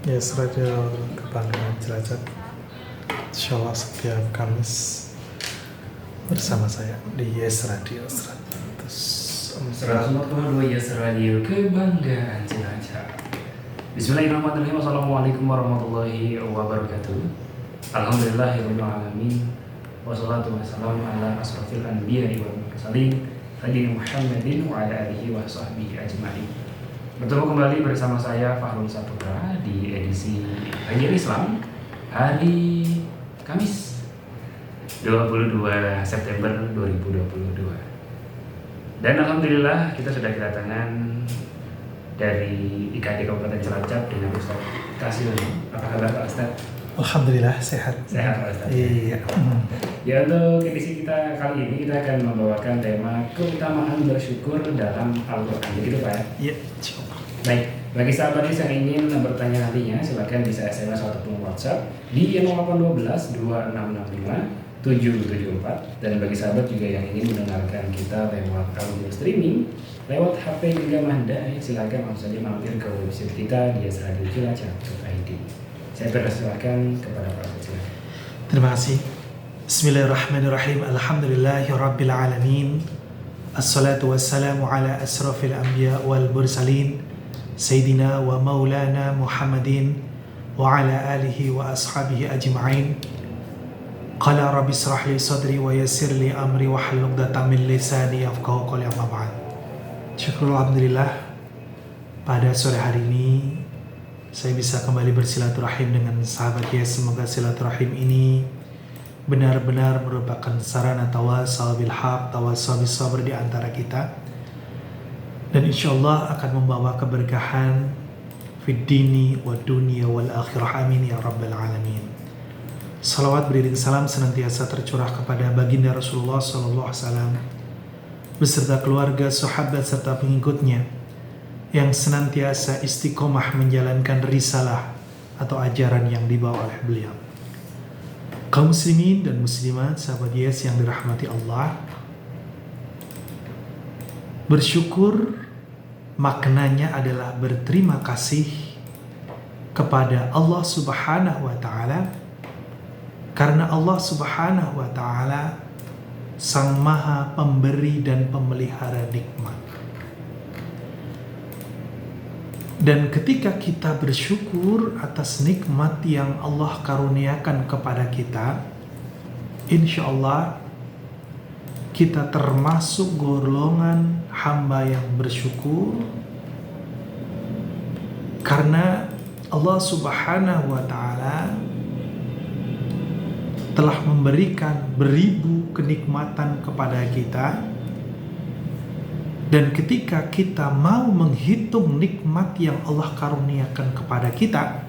Yes Radio Kebanggaan Cilacap, Insyaallah setiap Kamis bersama saya di Yes Radio 104,2 Yes Radio Kebanggaan Cilacap. Bismillahirrahmanirrahim. Assalamualaikum warahmatullahi wabarakatuh. Alhamdulillahirabbil alamin. Wassalatu wassalamu ala asrofil anbiya'i wal mursalin sayyidina Muhammadin wa ala alihi wa sahbihi ajma'in. Bertemu kembali bersama saya Fahrul Saputra di edisi Kajian Islam hari Kamis 22 September 2022. Dan alhamdulillah kita sudah kedatangan dari IKD Kabupaten Cilacap dengan Ustaz Kasil. Apa kabar Pak Ustaz? Alhamdulillah sehat. Sehat Pak Ustaz. Iya. Ya, untuk edisi kita kali ini kita akan membawakan tema keutamaan bersyukur dalam Al-Quran. Begitu Pak ya? Iya, insyaallah. Baik, bagi sahabat yang ingin bertanya nantinya silakan bisa SMS ataupun WhatsApp di 0812 2665 774. Dan bagi sahabat juga yang ingin mendengarkan kita lewat audio streaming lewat HP genggaman Anda, silakan langsung saja mampir ke website kita di yesradiocilacap.id. Saya persilakan kepada Pak Ustaz. Terima kasih. Bismillahirrahmanirrahim. Alhamdulillahirabbil alamin. Assalatu wassalamu ala asrafil anbiya wal mursalin Sayyidina wa maulana Muhammadin wa ala alihi wa ashabihi ajma'in. Qala rabbi israh li sadri wa yassir li amri wa hlul 'uqdatam min lisani yafqahu qawli. Amma ba'd. Syukur alhamdulillah, pada sore hari ini saya bisa kembali bersilaturahim dengan sahabat Yes. Semoga silaturahim ini benar-benar merupakan sarana tawassul bil haq, tawassul bis sabr di antara kita, dan insyaallah akan membawa keberkahan fid dini wad dunya wal akhirah. Amin ya rabbal alamin. Salawat beriring salam senantiasa tercurah kepada baginda Rasulullah sallallahu alaihi wasallam beserta keluarga, sahabat serta pengikutnya yang senantiasa istiqomah menjalankan risalah atau ajaran yang dibawa oleh beliau. Kaum muslimin dan muslimat, sahabat Yes yang dirahmati Allah, bersyukur maknanya adalah berterima kasih kepada Allah Subhanahu wa taala, karena Allah Subhanahu wa taala Sang Maha Pemberi dan Pemelihara nikmat. Dan ketika kita bersyukur atas nikmat yang Allah karuniakan kepada kita, insya Allah kita termasuk golongan hamba yang bersyukur, karena Allah Subhanahu wa ta'ala telah memberikan beribu kenikmatan kepada kita. Dan ketika kita mau menghitung nikmat yang Allah karuniakan kepada kita,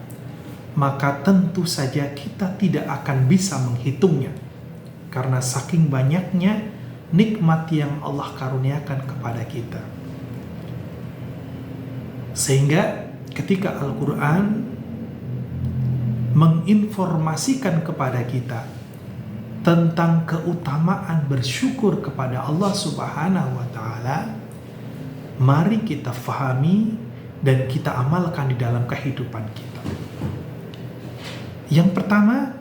maka tentu saja kita tidak akan bisa menghitungnya, karena saking banyaknya nikmat yang Allah karuniakan kepada kita. Sehingga ketika Al-Quran menginformasikan kepada kita tentang keutamaan bersyukur kepada Allah Subhanahu wa ta'ala, mari kita fahami dan kita amalkan di dalam kehidupan kita. Yang pertama,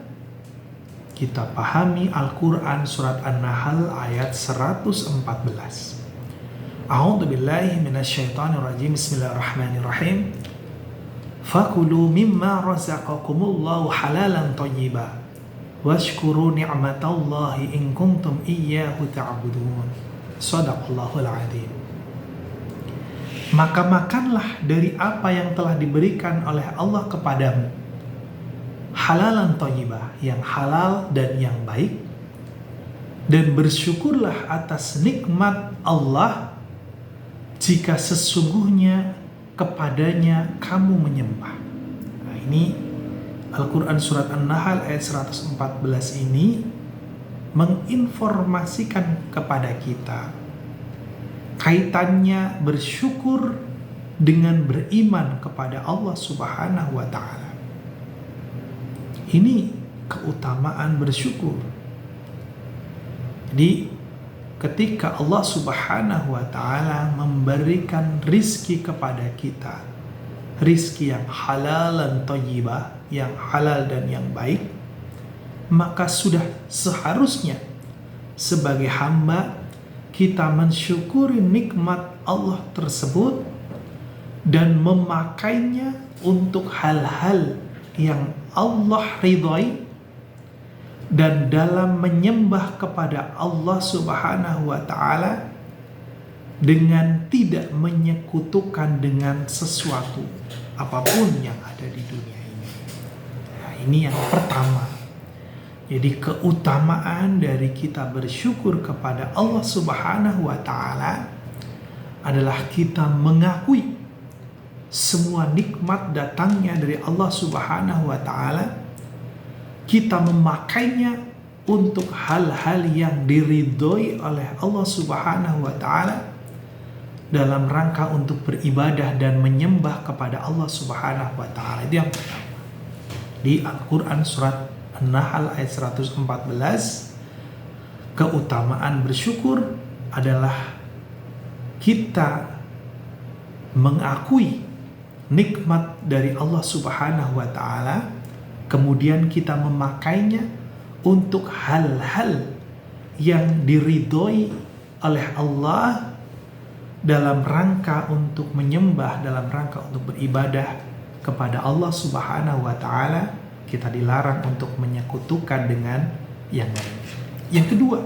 kita pahami Al-Quran surat An-Nahl ayat 114. A'udzubillahi minasyaitonirrajim. Bismillahirrahmanirrahim. Fakulu mimma razaqakumullahu halalan thayyiban washkuru ni'matallahi in kuntum iyyahu ta'budun. Shadaqallahul adzim. Maka makanlah dari apa yang telah diberikan oleh Allah kepadamu, halalan thayyibah, yang halal dan yang baik, dan bersyukurlah atas nikmat Allah jika sesungguhnya kepadanya kamu menyembah. Nah, ini Al-Quran surat An-Nahl ayat 114 ini menginformasikan kepada kita kaitannya bersyukur dengan beriman kepada Allah Subhanahu wa ta'ala. Ini keutamaan bersyukur. Jadi ketika Allah Subhanahu wa ta'ala memberikan rizki kepada kita, rizki yang halal dan thayyibah, yang halal dan yang baik, maka sudah seharusnya sebagai hamba kita mensyukuri nikmat Allah tersebut dan memakainya untuk hal-hal yang Allah ridhai, dan dalam menyembah kepada Allah Subhanahu wa Ta'ala dengan tidak menyekutukan dengan sesuatu apapun yang ada di dunia ini. Nah, ini yang pertama. Jadi keutamaan dari kita bersyukur kepada Allah Subhanahu wa Ta'ala adalah kita mengakui semua nikmat datangnya dari Allah Subhanahu wa Ta'ala, kita memakainya untuk hal-hal yang diridhoi oleh Allah Subhanahu wa Ta'ala dalam rangka untuk beribadah dan menyembah kepada Allah Subhanahu wa Ta'ala. Itu yang pertama. Di Al-Quran surat An-Nahl ayat 114, keutamaan bersyukur adalah kita mengakui nikmat dari Allah Subhanahu wa Ta'ala, kemudian kita memakainya untuk hal-hal yang diridhoi oleh Allah dalam rangka untuk menyembah, dalam rangka untuk beribadah kepada Allah Subhanahu wa Ta'ala. Kita dilarang untuk menyekutukan dengan yang lain. Yang kedua,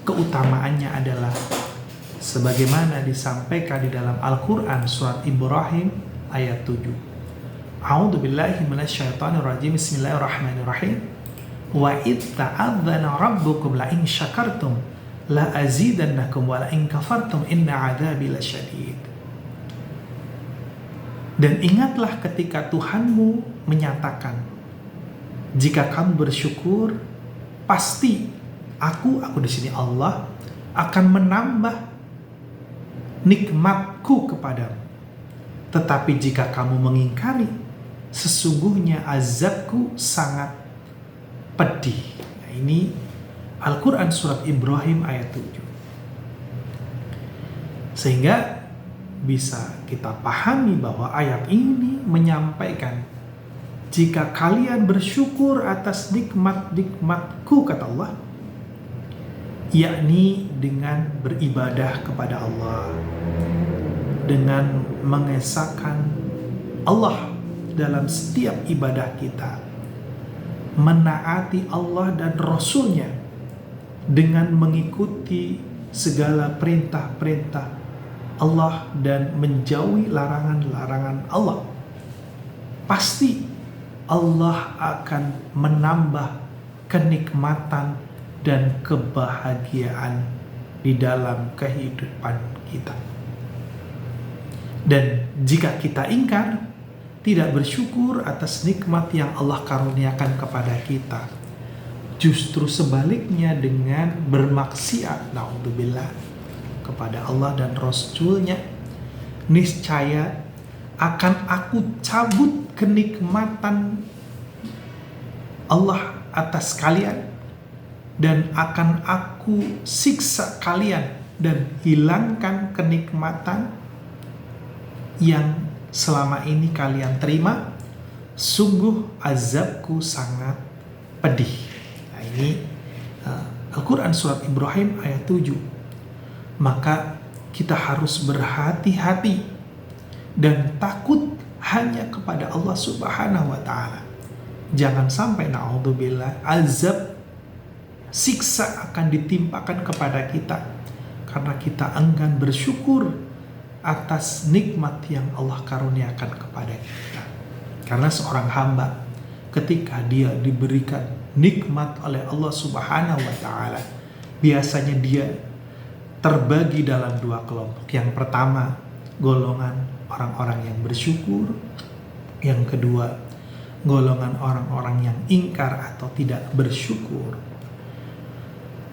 keutamaannya adalah sebagaimana disampaikan di dalam Al-Quran surat Ibrahim ayat 7. A'udzu billahi minasyaitonir rajim. Bismillahirrahmanirrahim. Wa idz ta'adzana rabbukum la in syakartum la azidannakum wa la in kafartum inna 'adzabi lasyadid. Dan ingatlah ketika Tuhanmu menyatakan, jika kamu bersyukur, pasti aku di sini Allah akan menambah nikmatku kepadamu. Tetapi jika kamu mengingkari, sesungguhnya azabku sangat pedih. Nah, ini Al-Quran surat Ibrahim ayat 7. Sehingga bisa kita pahami bahwa ayat ini menyampaikan, jika kalian bersyukur atas nikmat-nikmatku, kata Allah, yakni dengan beribadah kepada Allah, dengan mengesahkan Allah dalam setiap ibadah kita, menaati Allah dan Rasul-Nya dengan mengikuti segala perintah-perintah Allah dan menjauhi larangan-larangan Allah, pasti Allah akan menambah kenikmatan dan kebahagiaan di dalam kehidupan kita. Dan jika kita ingkar, tidak bersyukur atas nikmat yang Allah karuniakan kepada kita, justru sebaliknya dengan bermaksiat, naudzubillah, kepada Allah dan Rasul-Nya, niscaya akan aku cabut kenikmatan Allah atas kalian, dan akan aku siksa kalian dan hilangkan kenikmatan yang selama ini kalian terima. Sungguh azabku sangat pedih. Nah, ini Al-Quran surat Ibrahim ayat 7. Maka kita harus berhati-hati dan takut hanya kepada Allah Subhanahu wa Ta'ala. Jangan sampai naudzubillah azab, siksa akan ditimpakan kepada kita karena kita enggan bersyukur atas nikmat yang Allah karuniakan kepada kita. Karena seorang hamba ketika dia diberikan nikmat oleh Allah Subhanahu wa Ta'ala, biasanya dia terbagi dalam dua kelompok. Yang pertama, golongan orang-orang yang bersyukur. Yang kedua, golongan orang-orang yang ingkar atau tidak bersyukur.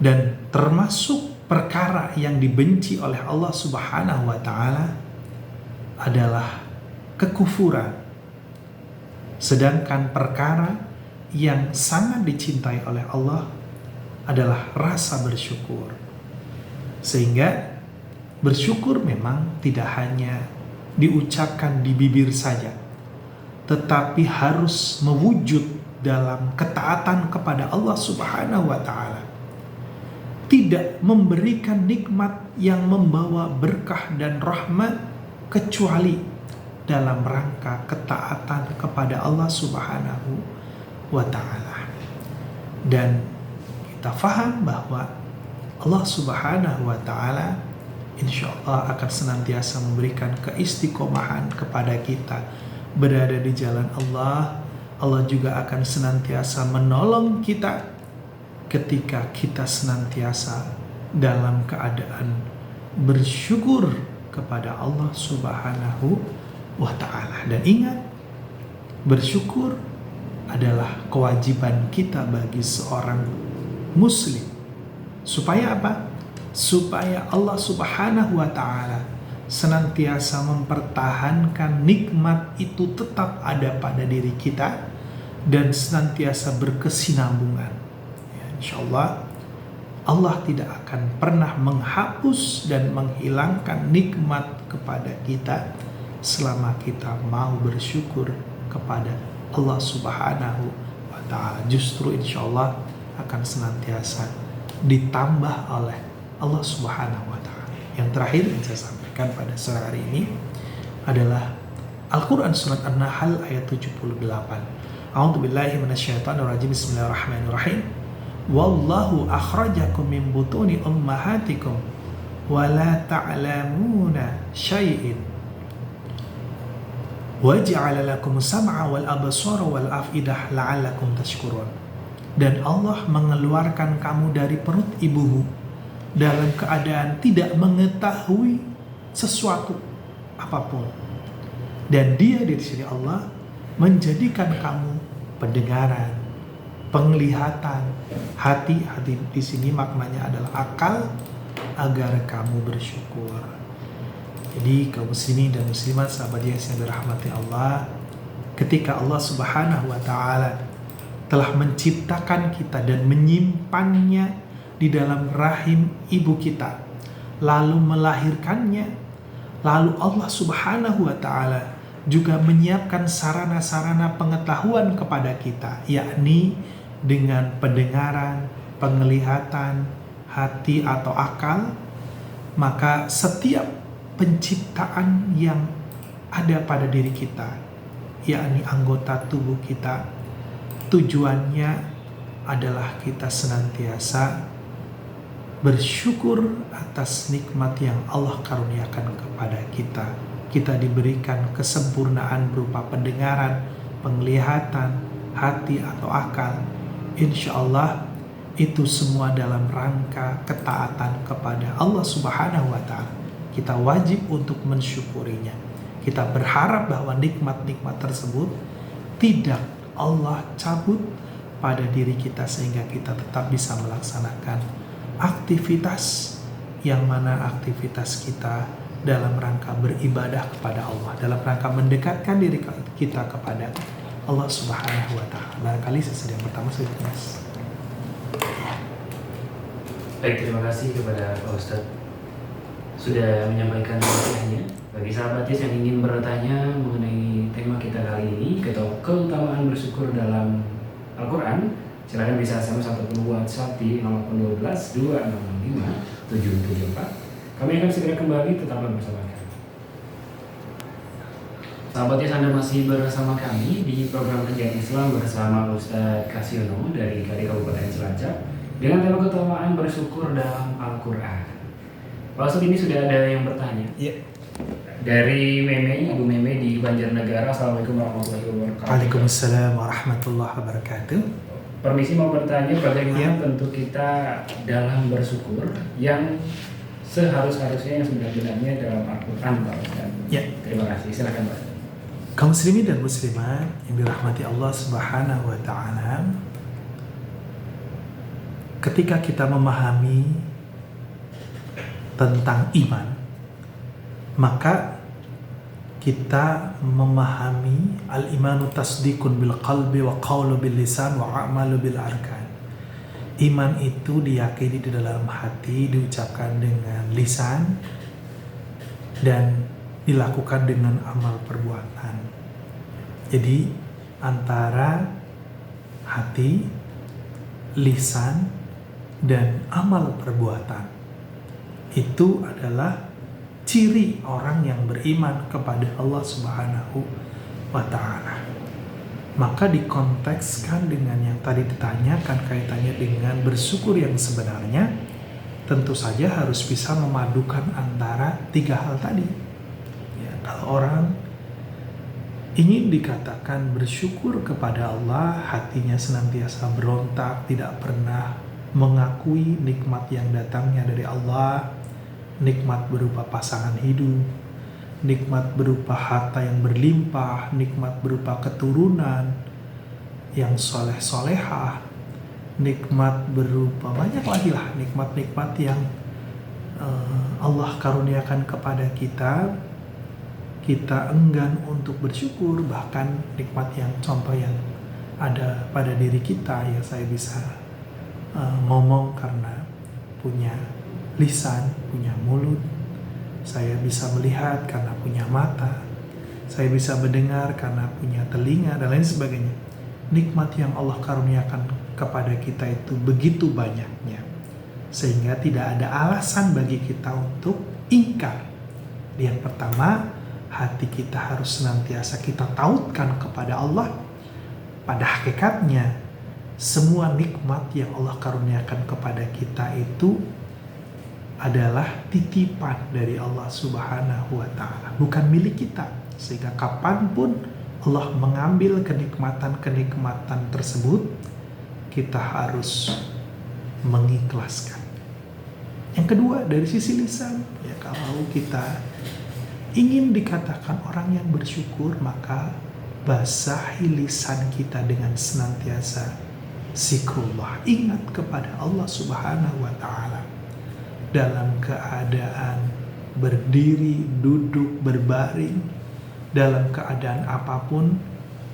Dan termasuk perkara yang dibenci oleh Allah Subhanahu wa Ta'ala adalah kekufuran. Sedangkan perkara yang sangat dicintai oleh Allah adalah rasa bersyukur. Sehingga bersyukur memang tidak hanya diucapkan di bibir saja, tetapi harus mewujud dalam ketaatan kepada Allah Subhanahu wa Ta'ala. Tidak memberikan nikmat yang membawa berkah dan rahmat kecuali dalam rangka ketaatan kepada Allah Subhanahu wa Ta'ala. Dan kita faham bahwa Allah Subhanahu wa Ta'ala insya Allah akan senantiasa memberikan keistiqomahan kepada kita berada di jalan Allah. Allah juga akan senantiasa menolong kita ketika kita senantiasa dalam keadaan bersyukur kepada Allah Subhanahu wa Ta'ala. Dan ingat, bersyukur adalah kewajiban kita bagi seorang muslim. Supaya apa? Supaya Allah Subhanahu wa Ta'ala senantiasa mempertahankan nikmat itu tetap ada pada diri kita dan senantiasa berkesinambungan. Ya, insya Allah Allah tidak akan pernah menghapus dan menghilangkan nikmat kepada kita selama kita mau bersyukur kepada Allah Subhanahu wa Ta'ala. Justru insya Allah akan senantiasa ditambah oleh Allah Subhanahu wa Ta'ala. Yang terakhir yang saya sampaikan pada sore hari ini adalah Al-Quran surat An-Nahl ayat 78. A'udzubillahi minasyaitonirrajim. Bismillahirrahmanirrahim. Wallahu akhrajakum min butuni ummahatikum wa la ta'lamuna syai'in wa ja'ala lakum sam'a wal absara wal afidah la'allakum tashkurun. Dan Allah mengeluarkan kamu dari perut ibumu dalam keadaan tidak mengetahui sesuatu apapun. Dan Dia dari sisi Allah menjadikan kamu pendengaran, penglihatan, hati di sini maknanya adalah akal agar kamu bersyukur. Jadi kaum muslimin dan muslimat sahabat yang dirahmati Allah, ketika Allah Subhanahu wa Ta'ala telah menciptakan kita dan menyimpannya di dalam rahim ibu kita, lalu melahirkannya, lalu Allah Subhanahu wa Ta'ala juga menyiapkan sarana-sarana pengetahuan kepada kita, yakni dengan pendengaran, penglihatan, hati atau akal. Maka setiap penciptaan yang ada pada diri kita, yakni anggota tubuh kita, tujuannya adalah kita senantiasa bersyukur atas nikmat yang Allah karuniakan kepada kita. Kita diberikan kesempurnaan berupa pendengaran, penglihatan, hati atau akal. Insya Allah itu semua dalam rangka ketaatan kepada Allah Subhanahu wa Ta'ala. Kita wajib untuk mensyukurinya. Kita berharap bahwa nikmat-nikmat tersebut tidak Allah cabut pada diri kita sehingga kita tetap bisa melaksanakan aktivitas yang mana aktivitas kita dalam rangka beribadah kepada Allah, dalam rangka mendekatkan diri kita kepada Allah Subhanahu wa Ta'ala. Barangkali sesi yang pertama sudah jelas. Baik, terima kasih kepada Pak Ustadz sudah menyampaikan nasihatnya. Bagi sahabat yang ingin bertanya mengenai tema kita kali ini, keutamaan bersyukur dalam Al-Quran, silakan bisa SMS atau WhatsApp di 0812 2665 774. Kami akan segera kembali, tetaplah bersama kami. Sahabat Anda masih bersama kami di program Kajian Islam bersama Ustadz Kasiono dari KD Kabupaten Cilacap dengan tema keutamaan bersyukur dalam Al-Quran. Pak Ustadz, ini sudah ada yang bertanya. Iya. Dari Ibu Meme di Banjarnegara. Assalamualaikum warahmatullahi wabarakatuh. Waalaikumsalam warahmatullahi wabarakatuh. Permisi mau bertanya bagaimana bentuk kita dalam bersyukur yang seharusnya yang sebenarnya dalam Al-Quran, Pak Ustaz. Ya. Terima kasih. Silakan Pak. Kaum muslimin dan muslimat yang dirahmati Allah Subhanahu wa Ta'ala, ketika kita memahami tentang iman, maka kita memahami al-imanu tasdikun bil qalbi wa qawlu bil lisan wa amalu bil arkan. Iman itu diyakini di dalam hati, diucapkan dengan lisan, dan dilakukan dengan amal perbuatan. Jadi antara hati, lisan, dan amal perbuatan itu adalah ciri orang yang beriman kepada Allah Subhanahu wa Ta'ala. Maka dikontekskan dengan yang tadi ditanyakan kaitannya dengan bersyukur yang sebenarnya, tentu saja harus bisa memadukan antara tiga hal tadi. Ya, kalau orang ingin dikatakan bersyukur kepada Allah, hatinya senantiasa berontak, tidak pernah mengakui nikmat yang datangnya dari Allah, nikmat berupa pasangan hidup, nikmat berupa harta yang berlimpah, nikmat berupa keturunan yang soleh-solehah, nikmat berupa banyak lagi lah nikmat-nikmat yang Allah karuniakan kepada kita. Kita enggan untuk bersyukur, bahkan nikmat yang contoh yang ada pada diri kita, ya saya bisa ngomong karena punya lisan, punya mulut, saya bisa melihat karena punya mata, saya bisa mendengar karena punya telinga, dan lain sebagainya. Nikmat yang Allah karuniakan kepada kita itu begitu banyaknya, sehingga tidak ada alasan bagi kita untuk ingkar. Yang pertama, hati kita harus senantiasa kita tautkan kepada Allah. Pada hakikatnya, semua nikmat yang Allah karuniakan kepada kita itu adalah titipan dari Allah Subhanahu wa Ta'ala, bukan milik kita. Sehingga kapanpun Allah mengambil kenikmatan-kenikmatan tersebut, kita harus mengikhlaskan. Yang kedua, dari sisi lisan, ya kalau kita ingin dikatakan orang yang bersyukur, maka basahi lisan kita dengan senantiasa zikrullah, ingat kepada Allah Subhanahu wa Ta'ala dalam keadaan berdiri, duduk, berbaring, dalam keadaan apapun.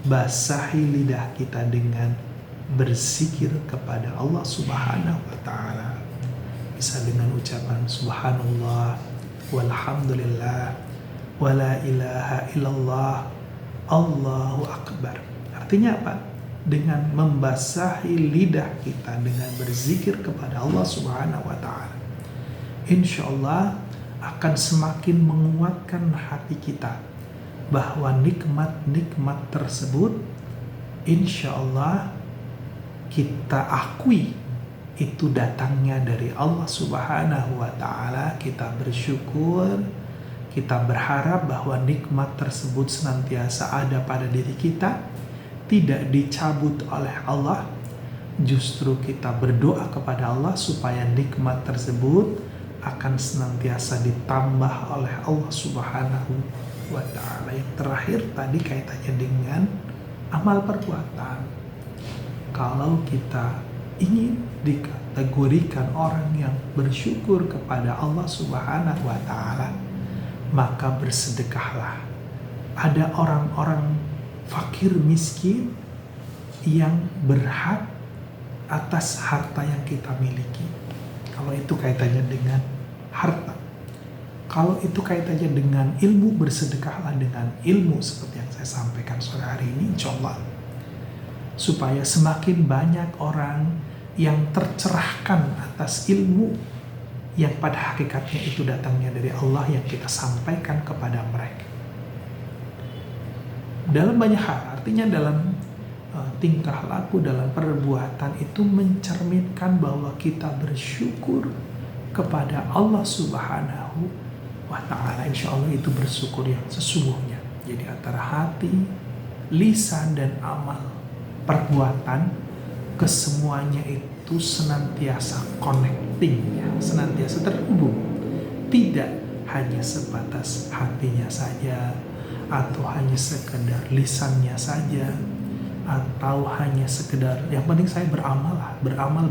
Basahi lidah kita dengan berzikir kepada Allah Subhanahu wa Ta'ala, bisa dengan ucapan subhanallah, walhamdulillah, wala ilaha illallah, Allahu akbar. Artinya apa? Dengan membasahi lidah kita dengan berzikir kepada Allah Subhanahu wa Ta'ala, insya Allah akan semakin menguatkan hati kita bahwa nikmat-nikmat tersebut insya Allah kita akui itu datangnya dari Allah Subhanahu wa Ta'ala. Kita bersyukur, kita berharap bahwa nikmat tersebut senantiasa ada pada diri kita, tidak dicabut oleh Allah. Justru kita berdoa kepada Allah supaya nikmat tersebut akan senantiasa ditambah oleh Allah Subhanahu wa Ta'ala. Yang terakhir tadi kaitannya dengan amal perbuatan. Kalau kita ingin dikategorikan orang yang bersyukur kepada Allah Subhanahu wa Ta'ala, maka bersedekahlah. Ada orang-orang fakir miskin yang berhak atas harta yang kita miliki. Kalau itu kaitannya dengan harta, kalau itu kaitannya dengan ilmu, bersedekahlah dengan ilmu seperti yang saya sampaikan sore hari ini, insya Allah, supaya semakin banyak orang yang tercerahkan atas ilmu yang pada hakikatnya itu datangnya dari Allah yang kita sampaikan kepada mereka. Dalam banyak hal, artinya dalam tingkah laku, dalam perbuatan itu mencerminkan bahwa kita bersyukur kepada Allah Subhanahu wa Ta'ala. Insya Allah itu bersyukur yang sesungguhnya. Jadi antara hati, lisan, dan amal perbuatan, kesemuanya itu senantiasa connecting, ya, senantiasa terhubung. Tidak hanya sebatas hatinya saja, atau hanya sekedar lisannya saja, atau hanya sekedar yang penting saya beramal, beramal.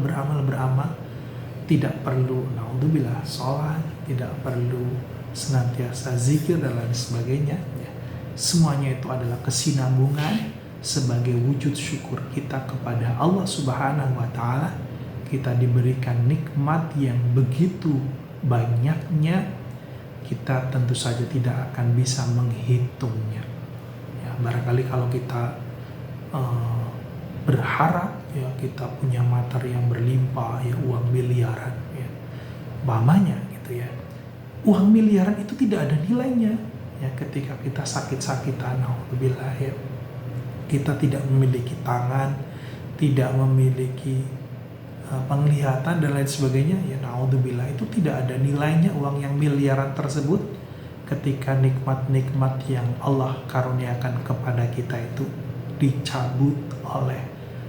Tidak perlu naudzubillah sholat, tidak perlu senantiasa zikir dan lain sebagainya. Semuanya itu adalah kesinambungan sebagai wujud syukur kita kepada Allah Subhanahu wa Ta'ala. Kita diberikan nikmat yang begitu banyaknya, kita tentu saja tidak akan bisa menghitungnya. Ya, barangkali kalau kita berharap ya kita punya materi yang berlimpah, ya uang miliaran, ya umpamanya gitu ya. Uang miliaran itu tidak ada nilainya ya ketika kita sakit-sakitan, alhamdulillah ya. Kita tidak memiliki tangan, tidak memiliki penglihatan dan lain sebagainya, ya naudzubillah, itu tidak ada nilainya uang yang miliaran tersebut ketika nikmat-nikmat yang Allah karuniakan kepada kita itu dicabut oleh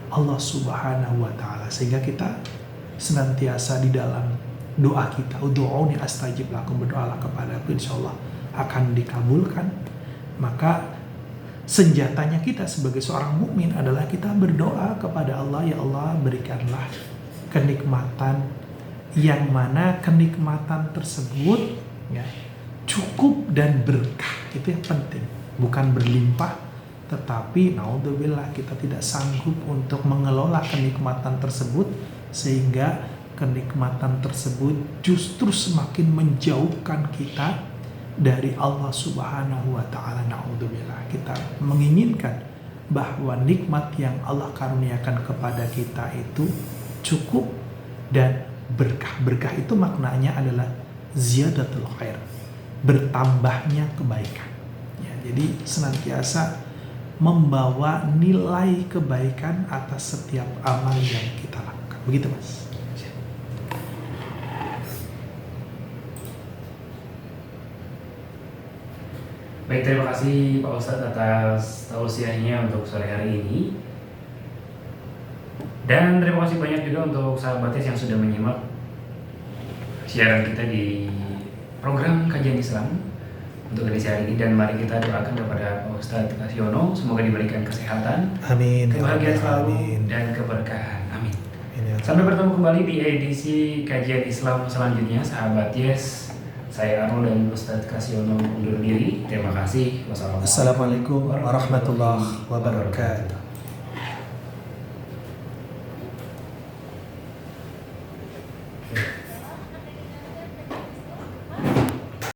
Allah Subhanahu wa Ta'ala. Sehingga kita senantiasa di dalam doa kita, ud'uuni astajib lakum, berdoalah kepadaku, insyaallah akan dikabulkan. Maka senjatanya kita sebagai seorang mukmin adalah kita berdoa kepada Allah, ya Allah berikanlah kenikmatan yang mana kenikmatan tersebut ya cukup dan berkah. Itu yang penting, bukan berlimpah, tetapi naudzubillah kita tidak sanggup untuk mengelola kenikmatan tersebut sehingga kenikmatan tersebut justru semakin menjauhkan kita dari Allah Subhanahu wa Ta'ala. Naudzubillah, kita menginginkan bahwa nikmat yang Allah karuniakan kepada kita itu cukup dan berkah. Berkah itu maknanya adalah ziyadatul khair, bertambahnya kebaikan ya, jadi senantiasa membawa nilai kebaikan atas setiap amal yang kita lakukan. Begitu Mas. Baik, terima kasih Pak Ustadz atas tausiahnya untuk sore hari ini. Dan terima kasih banyak juga untuk sahabat Tes yang sudah menyimak siaran kita di program Kajian Islam untuk edisi hari ini. Dan mari kita doakan kepada Pak Ustadz Kasyono, semoga diberikan kesehatan, Amin, kebahagiaan selalu, amin, dan keberkahan. Amin. ya. Sampai bertemu kembali di edisi Kajian Islam selanjutnya, sahabat Yes. Saya Arul dan Ustadz Kasyono undur diri. Terima kasih. Wassalamualaikum warahmatullahi wabarakatuh.